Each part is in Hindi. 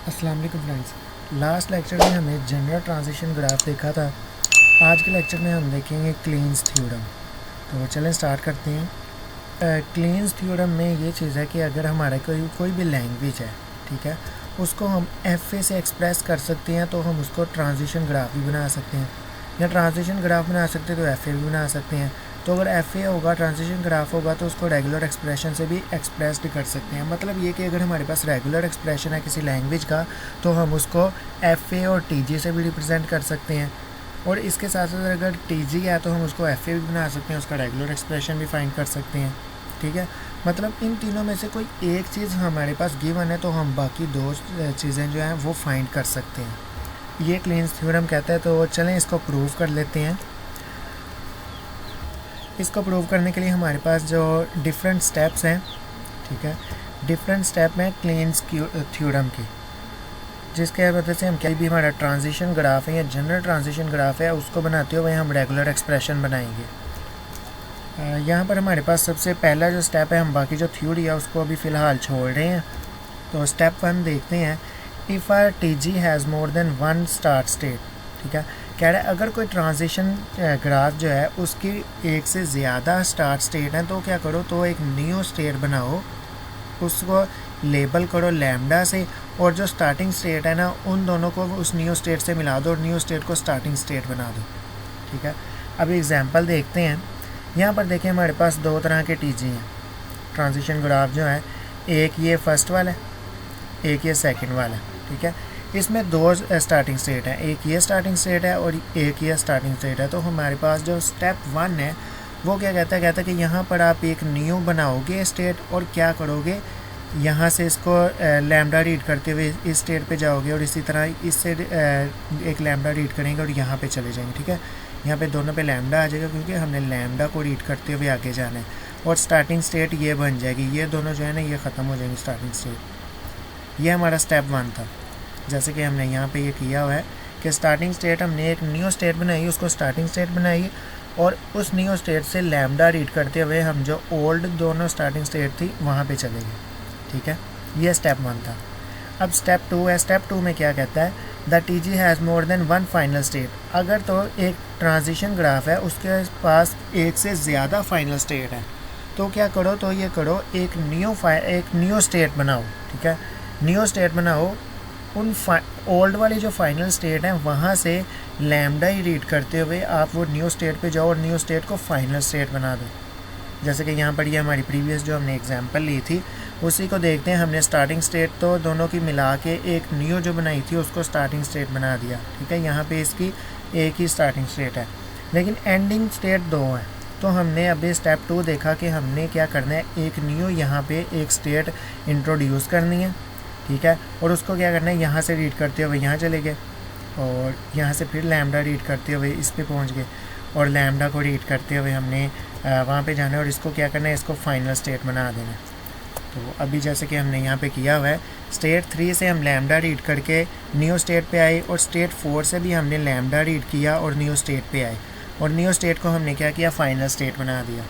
अस्सलाम वालेकुम फ्रेंड्स। लास्ट लेक्चर में हमने जनरल ट्रांजिशन ग्राफ देखा था। आज के लेक्चर में हम देखेंगे क्लीन्स थ्योरम। तो चलें स्टार्ट करते हैं। क्लीन्स थ्योरम में ये चीज़ है कि अगर हमारा कोई भी लैंग्वेज है, ठीक है, उसको हम एफ ए से एक्सप्रेस कर सकते हैं तो हम उसको ट्रांजिशन ग्राफ भी बना सकते हैं, या ट्रांजिशन ग्राफ बना सकते हैं तो एफ ए भी बना सकते हैं। तो अगर एफ ए होगा, ट्रांजिशन ग्राफ होगा, तो उसको रेगुलर एक्सप्रेशन से भी एक्सप्रेस कर सकते हैं। मतलब ये कि अगर हमारे पास रेगुलर एक्सप्रेशन है किसी लैंग्वेज का तो हम उसको एफ ए और टी जी से भी रिप्रेजेंट कर सकते हैं, और इसके साथ साथ अगर टी जी है तो हम उसको एफ ए भी बना सकते हैं, उसका रेगुलर एक्सप्रेशन भी फाइंड कर सकते हैं। ठीक है, मतलब इन तीनों में से कोई एक चीज़ हमारे पास गिवन है तो हम बाकी दो चीज़ें जो हैं वो फाइंड कर सकते हैं। ये क्लीन्स थ्योरम कहता है। तो चलें इसको प्रूव कर लेते हैं। इसको प्रूव करने के लिए हमारे पास जो डिफरेंट स्टेप्स हैं, ठीक है, डिफरेंट स्टेप हैं क्लीन्स थ्योरम की, जिसके वजह से हम क्या भी हमारा ट्रांजिशन ग्राफ है या जनरल ट्रांजिशन ग्राफ है उसको बनाते हुए हम रेगुलर एक्सप्रेशन बनाएंगे। यहाँ पर हमारे पास सबसे पहला जो स्टेप है, हम बाकी जो थ्योरी है उसको अभी फ़िलहाल छोड़ रहे हैं। तो स्टेप 1 देखते हैं। If R T G has more than one start state, ठीक है, कह रहा है अगर कोई ट्रांजिशन ग्राफ जो है उसकी एक से ज़्यादा स्टार्ट स्टेट है तो क्या करो, तो एक न्यू स्टेट बनाओ, उसको लेबल करो लैम्डा से, और जो स्टार्टिंग स्टेट है ना उन दोनों को उस न्यू स्टेट से मिला दो और न्यू स्टेट को स्टार्टिंग स्टेट बना दो। ठीक है, अब एग्जांपल देखते हैं। यहाँ पर देखें हमारे पास दो तरह के टी जी हैं ट्रांजिशन ग्राफ जो है, एक ये फर्स्ट वाला है, एक ये सेकंड वाला है। ठीक है, इसमें दो स्टार्टिंग स्टेट है, एक ये स्टार्टिंग स्टेट है और एक ये स्टार्टिंग स्टेट है। तो हमारे पास जो स्टेप 1 है वो क्या कहता है कि यहाँ पर आप एक न्यू बनाओगे स्टेट और क्या करोगे, यहाँ से इसको लैम्डा रीड करते हुए इस स्टेट पे जाओगे और इसी तरह इससे एक लैम्डा रीड करेंगे और यहाँ पे चले जाएंगे। ठीक है, यहाँ पे दोनों पे लैम्डा आ जाएगा क्योंकि हमने लैम्डा को रीड करते हुए आगे जाना है, और स्टार्टिंग स्टेट ये बन जाएगी, ये दोनों जो है ना ये ख़त्म हो जाएंगे स्टार्टिंग स्टेट। ये हमारा स्टेप 1 था। जैसे कि हमने यहाँ पे ये किया हुआ है कि स्टार्टिंग स्टेट हमने एक न्यू स्टेट बनाई, उसको स्टार्टिंग स्टेट बनाई, और उस न्यू स्टेट से लैम्डा रीड करते हुए हम जो ओल्ड दोनों स्टार्टिंग स्टेट थी वहाँ पे चले गए। ठीक है, ये स्टेप 1 था। अब स्टेप 2 है। स्टेप 2 में क्या कहता है, the T G has more than one final state. अगर तो एक ट्रांजिशन ग्राफ है उसके पास एक से ज़्यादा फाइनल स्टेट है तो क्या करो, तो ये करो एक न्यू स्टेट बनाओ। ठीक है, न्यू स्टेट बनाओ, उन ओल्ड वाली जो फाइनल स्टेट है वहाँ से लैम्डा ही रीड करते हुए आप वो न्यू स्टेट पे जाओ और न्यू स्टेट को फाइनल स्टेट बना दो। जैसे कि यहाँ पर ये हमारी प्रीवियस जो हमने एग्जांपल ली थी उसी को देखते हैं। हमने स्टार्टिंग स्टेट तो दोनों की मिला के एक न्यू जो बनाई थी उसको स्टार्टिंग स्टेट बना दिया। ठीक है, यहाँ पे इसकी एक ही स्टार्टिंग स्टेट है लेकिन एंडिंग स्टेट 2 है। तो हमने अभी स्टेप 2 देखा कि हमने क्या करना है, एक न्यू यहाँ पे एक स्टेट इंट्रोड्यूस करनी है। ठीक है, और उसको क्या करना है, यहाँ से रीड करते हुए यहाँ चले गए और यहाँ से फिर लैम्डा रीड करते हुए इस पे पहुँच गए, और लैम्डा को रीड करते हुए हमने वहाँ पे जाना है और इसको क्या करना है, इसको फाइनल स्टेट बना देना है। तो अभी जैसे कि हमने यहाँ पे किया हुआ है, स्टेट 3 से हम लैम्डा रीड करके न्यू स्टेट पे आए, और स्टेट 4 से भी हमने लैम्डा रीड किया और न्यू स्टेट पे आए, और न्यू स्टेट को हमने क्या किया, फाइनल स्टेट बना दिया।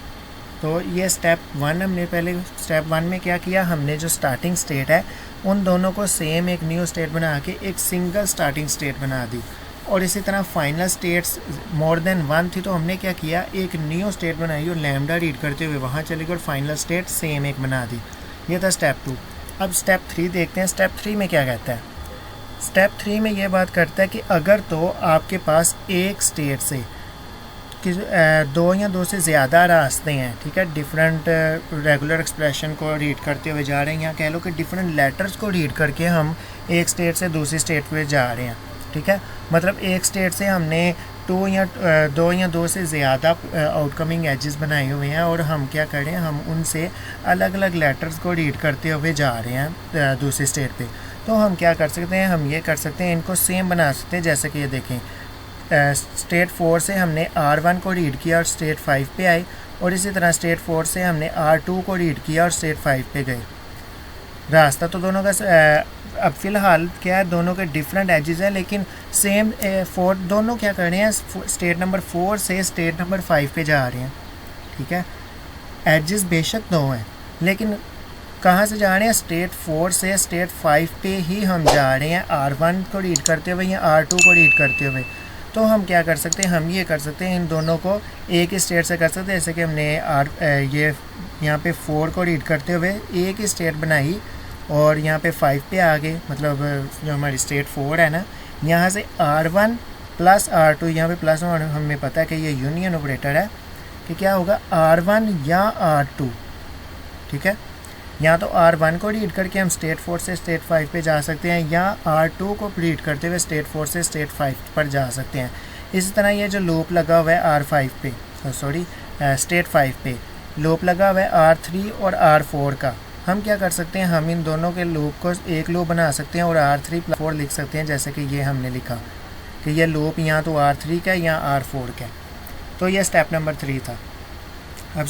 तो ये स्टेप 1 हमने पहले स्टेप 1 में क्या किया, हमने जो स्टार्टिंग स्टेट है उन दोनों को सेम एक न्यू स्टेट बना के एक सिंगल स्टार्टिंग स्टेट बना दी, और इसी तरह फाइनल स्टेट्स मोर देन 1 थी तो हमने क्या किया, एक न्यू स्टेट बनाई और लैम्डा रीड करते हुए वहाँ चले गए और फाइनल स्टेट सेम एक बना दी। ये था स्टेप 2। अब स्टेप 3 देखते हैं। स्टेप 3 में क्या कहता है, स्टेप 3 में ये बात करता है कि अगर तो आपके पास एक स्टेट से कि 2 या 2 से ज़्यादा रास्ते हैं, ठीक है, डिफरेंट रेगुलर एक्सप्रेशन को रीड करते हुए जा रहे हैं, या कह लो कि डिफरेंट लेटर्स को रीड करके हम एक स्टेट से दूसरी स्टेट पे जा रहे हैं। ठीक है, मतलब एक स्टेट से हमने 2 या 2 से ज़्यादा आउटकमिंग एजेस बनाए हुए हैं और हम क्या कर रहे हैं, हम उनसे अलग अलग लेटर्स को रीड करते हुए जा रहे हैं दूसरी स्टेट पे। तो हम क्या कर सकते हैं, हम ये कर सकते हैं, इनको सेम बना सकते हैं। जैसे कि ये देखें, स्टेट 4 से हमने R1 को रीड किया और स्टेट 5 पे आए, और इसी तरह स्टेट 4 से हमने R2 को रीड किया और स्टेट 5 पे गए। रास्ता तो दोनों का अब फ़िलहाल क्या है, दोनों के डिफरेंट एजेस हैं लेकिन सेम दोनों क्या कर रहे हैं, स्टेट नंबर 4 से स्टेट नंबर 5 पे जा रहे हैं। ठीक है, एजेस बेशक 2 हैं लेकिन कहाँ से जा रहे हैं, स्टेट 4 से स्टेट 5 पे ही हम जा रहे हैं, R1 को रीड करते हुए या R2 को रीड करते हुए। तो हम क्या कर सकते हैं, हम ये कर सकते हैं, इन दोनों को एक ही स्टेट से कर सकते हैं। जैसे कि हमने ये यहाँ पे 4 को रीड करते हुए एक ही स्टेट बनाई और यहाँ पे 5 पे आ गए, मतलब जो हमारी स्टेट 4 है ना, यहाँ से R1 प्लस R2, यहाँ पे प्लस और हमें पता है कि ये यूनियन ऑपरेटर है, कि क्या होगा R1 या R2, ठीक है। या तो R1 को रीड करके हम स्टेट 4 से स्टेट 5 पे जा सकते हैं, या R2 को रीड करते हुए स्टेट 4 से स्टेट 5 पर जा सकते हैं। इसी तरह ये जो लूप लगा हुआ है R5 पे, स्टेट 5 पे लूप लगा हुआ है R3 और R4 का, हम क्या कर सकते हैं, हम इन दोनों के लूप को एक लूप बना सकते हैं और R3 + 4 लिख सकते हैं, जैसे कि ये हमने लिखा कि ये लूप या तो R3 का या R4 का। तो ये स्टेप नंबर 3 था। अब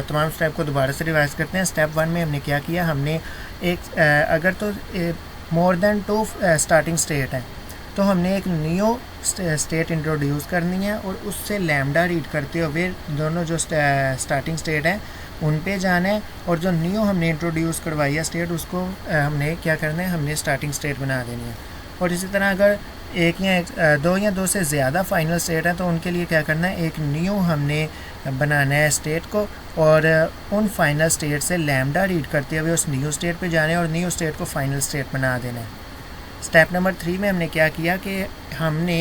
तमाम स्टेप को दोबारा से रिवाइज करते हैं। स्टेप 1 में हमने क्या किया, हमने अगर तो मोर देन 2 स्टार्टिंग स्टेट है तो हमने एक न्यू स्टेट इंट्रोड्यूस करनी है और उससे लैम्डा रीड करते हुए दोनों जो स्टार्टिंग स्टेट हैं उन पे जाना है, और जो न्यू हमने इंट्रोड्यूस करवाई है स्टेट उसको हमने क्या करना है, हमने स्टार्टिंग स्टेट बना देनी है। और इसी तरह अगर दो या दो से ज़्यादा फाइनल स्टेट हैं तो उनके लिए क्या करना है, एक न्यू हमने बनाना है स्टेट को, और उन फाइनल स्टेट से लैम्डा रीड करते हुए उस न्यू स्टेट पे जाना है और न्यू स्टेट को फाइनल स्टेट बना देना है। स्टेप नंबर 3 में हमने क्या किया कि हमने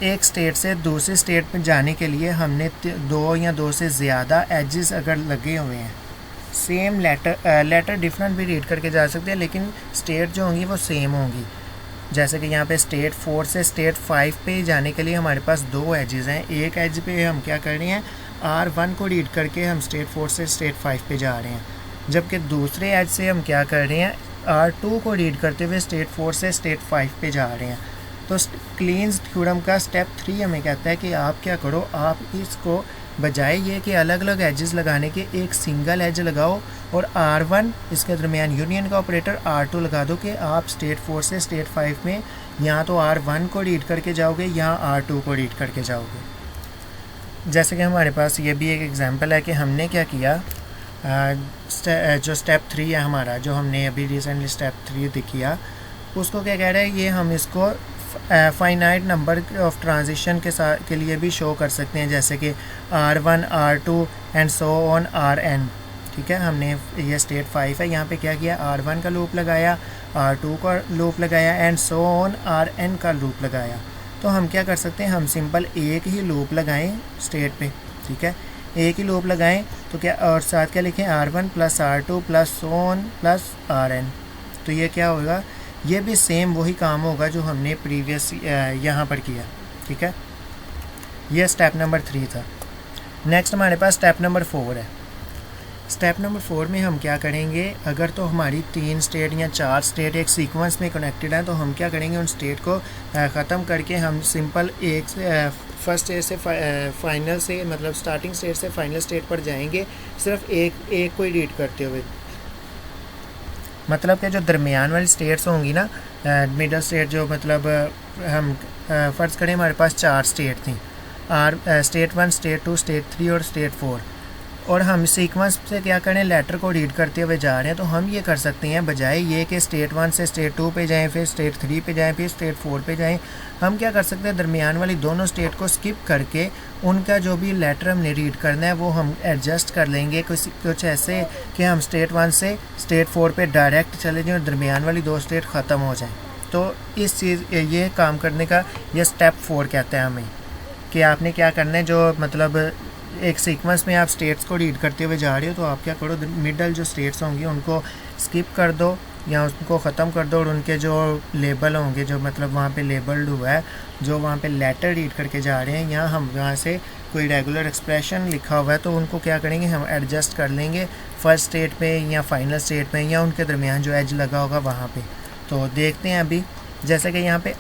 एक स्टेट से दूसरे स्टेट पे जाने के लिए हमने 2 या 2 से ज़्यादा एजेस अगर लगे हुए हैं, सेम लेटर डिफरेंट भी रीड करके जा सकते हैं, लेकिन स्टेट जो होंगी वो सेम होंगी। जैसे कि यहाँ पे स्टेट 4 से स्टेट 5 पे जाने के लिए हमारे पास 2 एजेस हैं। एक एज पे हम क्या कर रहे हैं, R1 को रीड करके हम स्टेट 4 से स्टेट 5 पे जा रहे हैं, जबकि दूसरे एज से हम क्या कर रहे हैं, R2 को रीड करते हुए स्टेट 4 से स्टेट 5 पे जा रहे हैं। तो क्लीन्स थ्योरम का स्टेप 3 हमें कहता है कि आप क्या करो, आप इसको बजाय ये कि अलग अलग एजेस लगाने के एक सिंगल एज लगाओ और R1 इसके दरमियान यूनियन का ऑपरेटर R2 लगा दो कि आप स्टेट 4 से स्टेट 5 में या तो R1 को रीड करके जाओगे या R2 को रीड करके जाओगे। जैसे कि हमारे पास ये भी एक एग्जांपल है कि हमने क्या किया, जो स्टेप 3 है हमारा, जो हमने अभी रिसेंटली स्टेप 3 किया, उसको क्या कह रहा है, ये हम इसको फाइनाइट नंबर ऑफ ट्रांजिशन के लिए भी शो कर सकते हैं, जैसे कि R1 R2 and so on Rn, ठीक है। हमने ये स्टेट 5 है, यहाँ पे क्या किया, R1 का लूप लगाया, R2 का लूप लगाया एंड सो ऑन Rn का लूप लगाया। तो हम क्या कर सकते हैं, हम सिंपल एक ही लूप लगाएं स्टेट पे, ठीक है, एक ही लूप लगाएं तो क्या, और साथ क्या लिखें, R1 + R2 + so on + Rn। तो ये क्या होगा, ये भी सेम वही काम होगा जो हमने प्रीवियस यहाँ पर किया, ठीक है। ये स्टेप नंबर 3 था। नेक्स्ट हमारे पास स्टेप नंबर 4 है। स्टेप नंबर 4 में हम क्या करेंगे, अगर तो हमारी 3 स्टेट या 4 स्टेट एक सीक्वेंस में कनेक्टेड है तो हम क्या करेंगे, उन स्टेट को ख़त्म करके हम सिंपल एक फर्स्ट स्टेट से फाइनल से, मतलब स्टार्टिंग स्टेट से फाइनल स्टेट पर जाएंगे, सिर्फ एक को ही रीड करते हुए। मतलब कि जो दरमियान वाली स्टेट्स होंगी ना, मिडल स्टेट जो, मतलब हम फ़र्ज़ करें हमारे पास 4 स्टेट थी, स्टेट 1, स्टेट 2, स्टेट 3 और स्टेट 4, और हम सीक्वेंस से क्या करें, लेटर को रीड करते हुए जा रहे हैं। तो हम ये कर सकते हैं, बजाय ये कि स्टेट 1 से स्टेट 2 पे जाएं, फिर स्टेट 3 पे जाएं, फिर स्टेट 4 पे जाएं, हम क्या कर सकते हैं, दरमियान वाली दोनों स्टेट को स्किप करके उनका जो भी लेटर हमने रीड करना है वो हम एडजस्ट कर लेंगे, कुछ ऐसे कि हम स्टेट 1 से स्टेट 4 पे डायरेक्ट चले जाएँ और दरमियान वाली 2 स्टेट ख़त्म हो जाएँ। तो इस चीज़ ये काम करने का ये स्टेप 4 कहता है हमें, कि आपने क्या करना है, जो मतलब एक सीक्वेंस में आप स्टेट्स को रीड करते हुए जा रहे हो, तो आप क्या करो, मिडल जो स्टेट्स होंगी उनको स्किप कर दो या उनको ख़त्म कर दो, और उनके जो लेबल होंगे, जो मतलब वहाँ पे लेबल्ड हुआ है, जो वहाँ पे लेटर रीड करके जा रहे हैं, या हम वहाँ से कोई रेगुलर एक्सप्रेशन लिखा हुआ है तो उनको क्या करेंगे, हम एडजस्ट कर लेंगे फर्स्ट स्टेट पे या फाइनल स्टेट पे, या उनके दरमियान जो एज लगा होगा वहाँ पे। तो देखते हैं अभी, जैसे कि यहाँ पे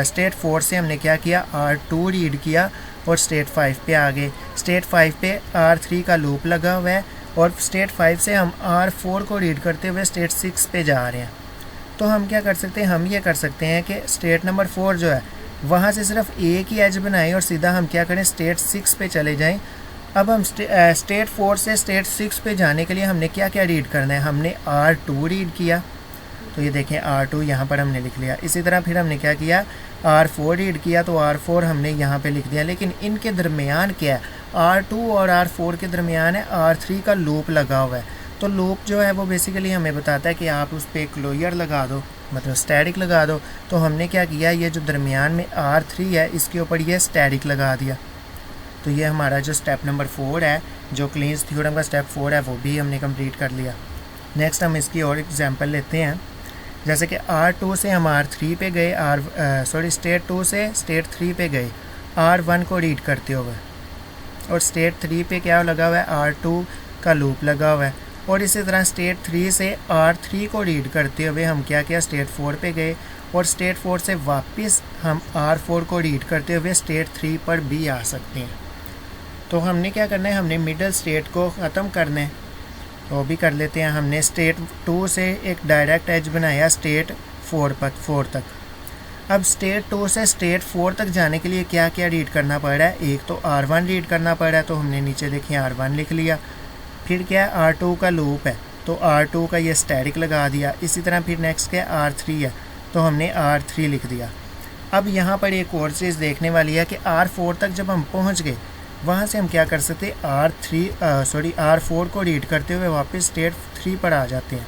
स्टेट 4 से हमने क्या किया, R2 रीड किया और स्टेट 5 पे आ गए। स्टेट 5 पे R3 का लूप लगा हुआ है और स्टेट 5 से हम R4 को रीड करते हुए स्टेट 6 पे जा रहे हैं। तो हम क्या कर सकते हैं, हम ये कर सकते हैं कि स्टेट नंबर 4 जो है वहाँ से सिर्फ एक ही एज बनाएं और सीधा हम क्या करें, स्टेट 6 पे चले जाएं अब हम स्टेट 4 से स्टेट 6 पे जाने के लिए हमने क्या क्या रीड करना है, हमने R2 रीड किया, तो ये देखें R2 यहाँ पर हमने लिख लिया। इसी तरह फिर हमने क्या किया, R4 रीड किया, तो R4 हमने यहाँ पे लिख दिया। लेकिन इनके दरमियान क्या है, R2 और R4 के दरमियान है R3 का लूप लगा हुआ है। तो लूप जो है वो बेसिकली हमें बताता है कि आप उस पर क्लोजर लगा दो, मतलब स्टैटिक लगा दो। तो हमने क्या किया, ये जो दरमियान में R3 है इसके ऊपर ये स्टैटिक लगा दिया। तो ये हमारा जो स्टेप नंबर 4 है, जो क्लींस थ्योरम का स्टेप 4 है, वो भी हमने कंप्लीट कर लिया। नेक्स्ट हम इसकी और एग्जांपल लेते हैं। जैसे कि R2 से हम R3 पे गए, स्टेट 2 से स्टेट 3 पे गए R1 को रीड करते हुए, और स्टेट 3 पे क्या लगा हुआ है, R2 का लूप लगा हुआ है। और इसी तरह स्टेट 3 से R3 को रीड करते हुए हम क्या किया, स्टेट 4 पे गए, और स्टेट 4 से वापस हम R4 को रीड करते हुए स्टेट 3 पर भी आ सकते हैं। तो हमने क्या करना है, हमने मिडल स्टेट को ख़त्म करना है, वो भी कर लेते हैं। हमने स्टेट 2 से एक डायरेक्ट एज बनाया स्टेट 4 तक। अब स्टेट 2 से स्टेट 4 तक जाने के लिए क्या क्या रीड करना पड़ रहा है, एक तो R1 रीड करना पड़ रहा है, तो हमने नीचे देखिए R1 लिख लिया। फिर क्या है, R2 का लूप है, तो R2 का ये स्टैटिक लगा दिया। इसी तरह फिर नेक्स्ट क्या है, R3 है, तो हमने R3 लिख दिया। अब यहाँ पर एक और चीज़ देखने वाली है कि R4 तक जब हम पहुँच गए, वहाँ से हम क्या कर सकते हैं, R4 को रीड करते हुए वापस स्टेट 3 पर आ जाते हैं।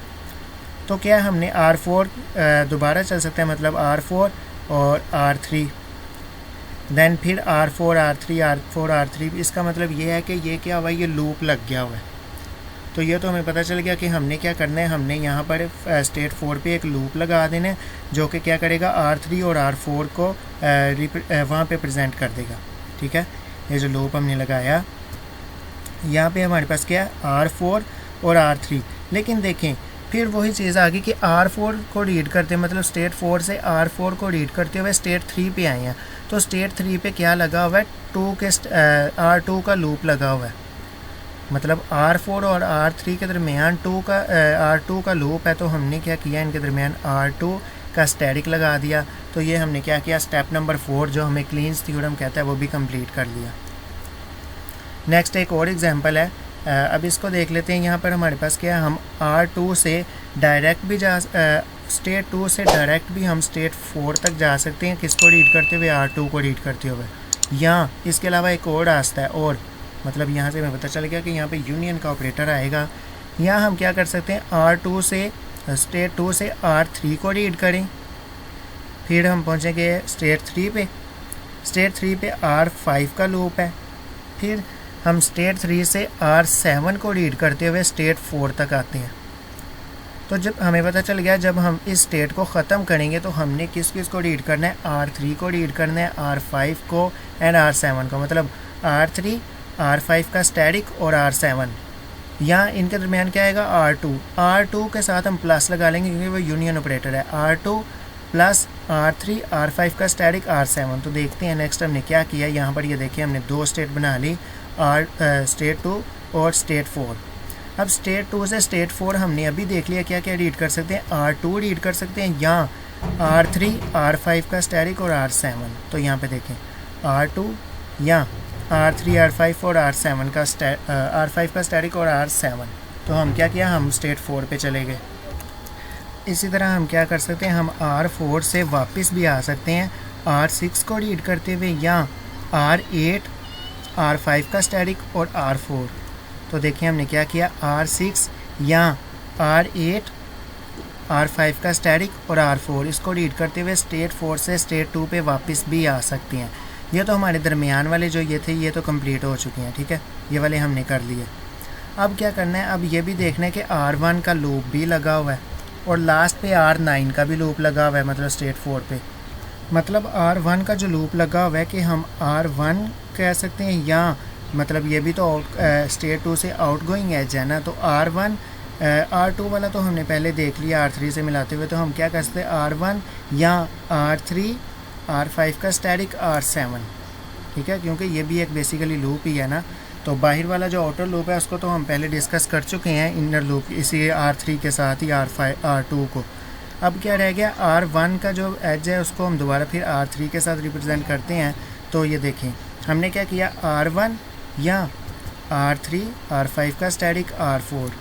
तो क्या हमने R4 दोबारा चल सकते हैं, मतलब R4 और R3, देन फिर R4 R3 R4 R3। इसका मतलब ये है कि ये क्या हुआ, ये लूप लग गया हुआ है। तो ये तो हमें पता चल गया कि हमने क्या करना है, हमने यहाँ पर स्टेट 4 पे एक लूप लगा देना है, जो कि क्या करेगा, R3 और R4 को वहाँ पे प्रेजेंट कर देगा। ठीक है, ये जो लूप हमने लगाया, यहाँ पे हमारे पास क्या है, R4 और R3। लेकिन देखें फिर वही चीज़ आ गई कि R4 को रीड करते, मतलब स्टेट 4 से R4 को रीड करते हुए स्टेट 3 पे आए हैं। तो स्टेट 3 पे क्या लगा हुआ है, R2 का लूप लगा हुआ है, मतलब R4 और R3 के दरमियान R2 का लूप है। तो हमने क्या किया, इनके दरमियान R2 का स्टैटिक लगा दिया। तो ये हमने क्या किया, स्टेप नंबर 4 जो हमें क्लींस थ्योरम कहता है वो भी कंप्लीट कर लिया। नेक्स्ट एक और एग्जांपल है, अब इसको देख लेते हैं। यहाँ पर हमारे पास क्या है, हम R2 से डायरेक्ट भी स्टेट 2 से डायरेक्ट भी हम स्टेट 4 तक जा सकते हैं, किसको रीड करते हुए, R2 को रीड करते हुए। या इसके अलावा एक और रास्ता है, और मतलब यहाँ से हमें पता चल गया कि यहाँ पे यूनियन का ऑपरेटर आएगा। यहाँ हम क्या कर सकते हैं, R2 से स्टेट 2 से R3 को रीड करें, फिर हम पहुँचेंगे स्टेट 3 पे। स्टेट 3 पे R5 का लूप है, फिर हम स्टेट 3 से R7 को रीड करते हुए स्टेट 4 तक आते हैं। तो जब हमें पता चल गया, जब हम इस स्टेट को ख़त्म करेंगे तो हमने किस किस को रीड करना है, R3 को रीड करना है, R5 को एंड R7 को, मतलब R3 R5 का स्टैटिक और R7। यहाँ इनके दरमियान क्या आएगा, R2 के साथ हम प्लस लगा लेंगे क्योंकि वो यूनियन ऑपरेटर है। R2 प्लस R3 R5 का स्टैटिक R7। तो देखते हैं नेक्स्ट हमने क्या किया। यहाँ पर ये देखिए हमने दो स्टेट बना ली, स्टेट 2 और स्टेट 4। अब स्टेट 2 से स्टेट 4 हमने अभी देख लिया क्या क्या रीड कर सकते हैं, R2 रीड कर सकते हैं, या R3 R5 का स्टैटिक और R7। तो यहाँ पे देखें R2 या R3 R5 और R5 का स्टैटिक और R7। तो हम क्या किया, हम स्टेट 4 पे चले गए। इसी तरह हम क्या कर सकते हैं, हम R4 से वापस भी आ सकते हैं R6 को रीड करते हुए, या R8 R5 का स्टैटिक और R4। तो देखिए हमने क्या किया, R6 या R8 R5 का स्टैटिक और R4 इसको रीड करते हुए स्टेट 4 से स्टेट 2 पे वापस भी आ सकते हैं। ये तो हमारे दरमियान वाले जो ये थे ये तो कंप्लीट हो चुके हैं, ठीक है, ये वाले हमने कर लिए। अब क्या करना है, अब ये भी देखना है कि R1 का लूप भी लगा हुआ है और लास्ट पे R9 का भी लूप लगा हुआ है, मतलब स्टेट 4 पे। मतलब R1 का जो लूप लगा हुआ है कि हम R1 कह सकते हैं, या मतलब ये भी तो स्टेट 2 से आउटगोइंग एज है ना। तो R1 R2 वाला तो हमने पहले देख लिया R3 से मिलाते हुए। तो हम क्या कर सकते हैं, R1 या R3 R5 का स्टैटिक R7, ठीक है, क्योंकि ये भी एक बेसिकली लूप ही है ना। तो बाहर वाला जो आउटर लूप है उसको तो हम पहले डिस्कस कर चुके हैं, इनर लूप इसी R3 के साथ ही R2 को। अब क्या रह गया, R1 का जो एज है उसको हम दोबारा फिर R3 के साथ रिप्रेजेंट करते हैं। तो ये देखें हमने क्या किया, R1 या R3, R5 का स्टैटिक, R4।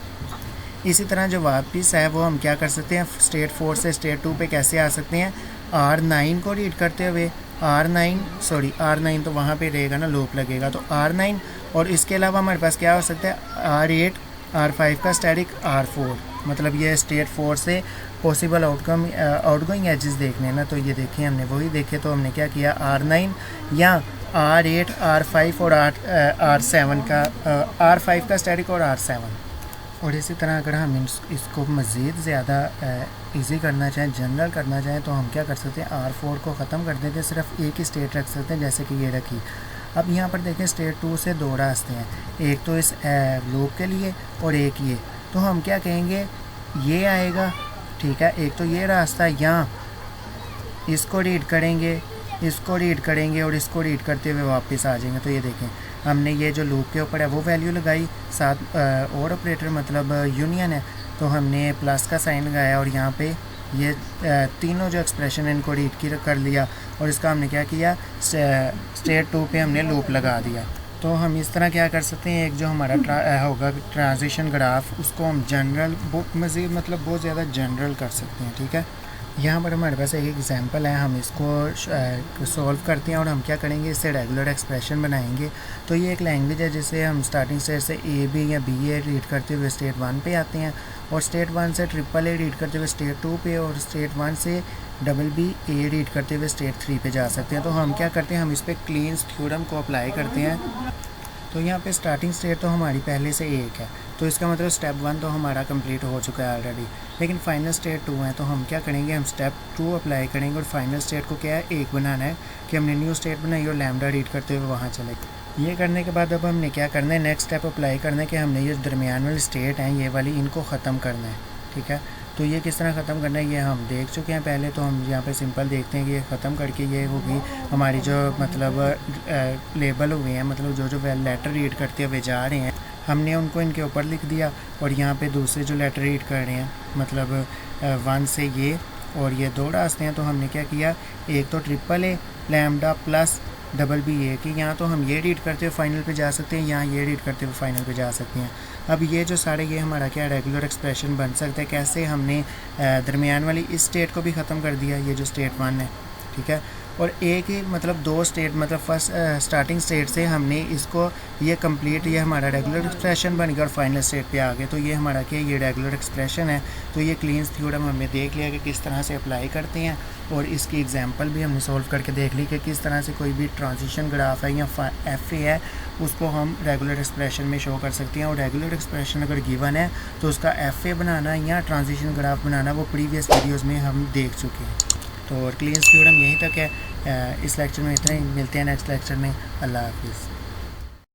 इसी तरह जो वापस है वो हम क्या कर सकते हैं, स्टेट 4 से स्टेट 2 पे कैसे आ सकते हैं, R9 को रीड करते हुए, R9 तो वहाँ पे रहेगा ना, लूप लगेगा, तो R9, और इसके अलावा हमारे पास क्या हो सकता है, R8, R5 का स्टैटिक, R4। मतलब ये स्टेट 4 से पॉसिबल आउटगोइंग एजेस देखने हैं ना, तो ये देखें हमने वही देखे, तो हमने क्या किया, R9 या R8, R5 और R7 का, R5 का स्टैटिक और R7। और इसी तरह अगर हम इसको मज़ीद ज़्यादा इजी करना चाहें, जनरल करना चाहें, तो हम क्या कर सकते हैं, R4 को ख़त्म कर देते हैं, सिर्फ एक ही स्टेट रख सकते हैं, जैसे कि ये रखी। अब यहाँ पर देखें स्टेट 2 से दो रास्ते हैं, एक तो इस लूप के लिए और एक ये, तो हम क्या कहेंगे, ये आएगा, ठीक है, एक तो ये रास्ता, यहाँ इसको रीड करेंगे, इसको रीड करेंगे और इसको रीड करते हुए वापस आ जाएंगे। तो ये देखें हमने ये जो लूप के ऊपर है वो वैल्यू लगाई, साथ और ऑपरेटर मतलब यूनियन है, तो हमने प्लस का साइन लगाया और यहाँ पे ये तीनों जो एक्सप्रेशन है इनको रीड कर लिया, और इसका हमने क्या किया, स्टेट 2 पे हमने लूप लगा दिया। तो हम इस तरह क्या कर सकते हैं, एक जो हमारा होगा ट्रांजिशन ग्राफ, उसको हम जनरल मज़ीद मतलब बहुत ज़्यादा जनरल कर सकते हैं, ठीक है। यहाँ पर हमारे पास एक एग्जांपल है, हम इसको सॉल्व करते हैं और हम क्या करेंगे, इससे रेगुलर एक्सप्रेशन बनाएंगे। तो ये एक लैंग्वेज है जिसे हम स्टार्टिंग स्टेट से A B या BA रीड करते हुए स्टेट 1 पे आते हैं, और स्टेट 1 से AAA रीड करते हुए स्टेट 2 पे, और स्टेट 1 से BBA रीड करते हुए स्टेट 3 पे जा सकते हैं। तो हम क्या करते हैं, हम इस पर क्लीन्स थ्योरम को अप्लाई करते हैं। तो यहाँ पे स्टार्टिंग स्टेट तो हमारी पहले से एक है, तो इसका मतलब स्टेप 1 तो हमारा कंप्लीट हो चुका है ऑलरेडी, लेकिन फाइनल स्टेट 2 है, तो हम क्या करेंगे, हम स्टेप 2 अप्लाई करेंगे, और फाइनल स्टेट को क्या है, एक बनाना है कि हमने न्यू स्टेट बनाई और लैम्डा रीड करते हुए वहाँ चले। ये करने के बाद अब हमने क्या करना है, नेक्स्ट स्टेप अप्लाई करना है कि हमने ये दरमियान वाली स्टेट हैं ये वाली, इनको ख़त्म करना है, ठीक है। तो ये किस तरह ख़त्म करना है ये हम देख चुके हैं पहले, तो हम यहाँ पे सिंपल देखते हैं कि ये ख़त्म करके ये होगी हमारी जो मतलब लेबल हुए हैं, मतलब जो लेटर रीड करते हुए जा रहे हैं, हमने उनको इनके ऊपर लिख दिया, और यहाँ पे दूसरे जो लेटर रीड कर रहे हैं मतलब 1 से ये, और ये दो रास्ते हैं, तो हमने क्या किया, एक तो AAA लैम्डा प्लस BBA की, यहाँ तो हम ये रीड करते हुए फाइनल पे जा सकते हैं, यहाँ ये रीड करते हुए फाइनल पे जा सकते हैं। अब ये जो सारे ये हमारा क्या रेगुलर एक्सप्रेशन बन सकता है, कैसे हमने दरमियान वाली इस स्टेट को भी ख़त्म कर दिया, ये जो स्टेट 1 है, ठीक है, और एक ही मतलब दो स्टेट मतलब फर्स्ट स्टार्टिंग स्टेट से हमने इसको ये कंप्लीट, ये हमारा रेगुलर एक्सप्रेशन बन गया और फाइनल स्टेट पे आ गए। तो ये हमारा क्या, ये रेगुलर एक्सप्रेशन है। तो ये क्लीन्स थ्योरम हमने देख लिया कि किस तरह से अप्लाई करते हैं, और इसकी एग्जांपल भी हमने सॉल्व करके देख ली कि किस तरह से कोई भी ट्रांजिशन ग्राफ है या FA है उसको हम रेगुलर एक्सप्रेशन में शो कर सकते हैं। और रेगुलर एक्सप्रेशन अगर गिवन है तो उसका FA बनाना या ट्रांजिशन ग्राफ बनाना वो प्रीवियस वीडियोज़ में हम देख चुके हैं। तो और क्लीन्स थ्योरम यहीं तक है। इस लेक्चर में इतना ही, मिलते हैं नेक्स्ट लेक्चर में। अल्लाह हाफिज़।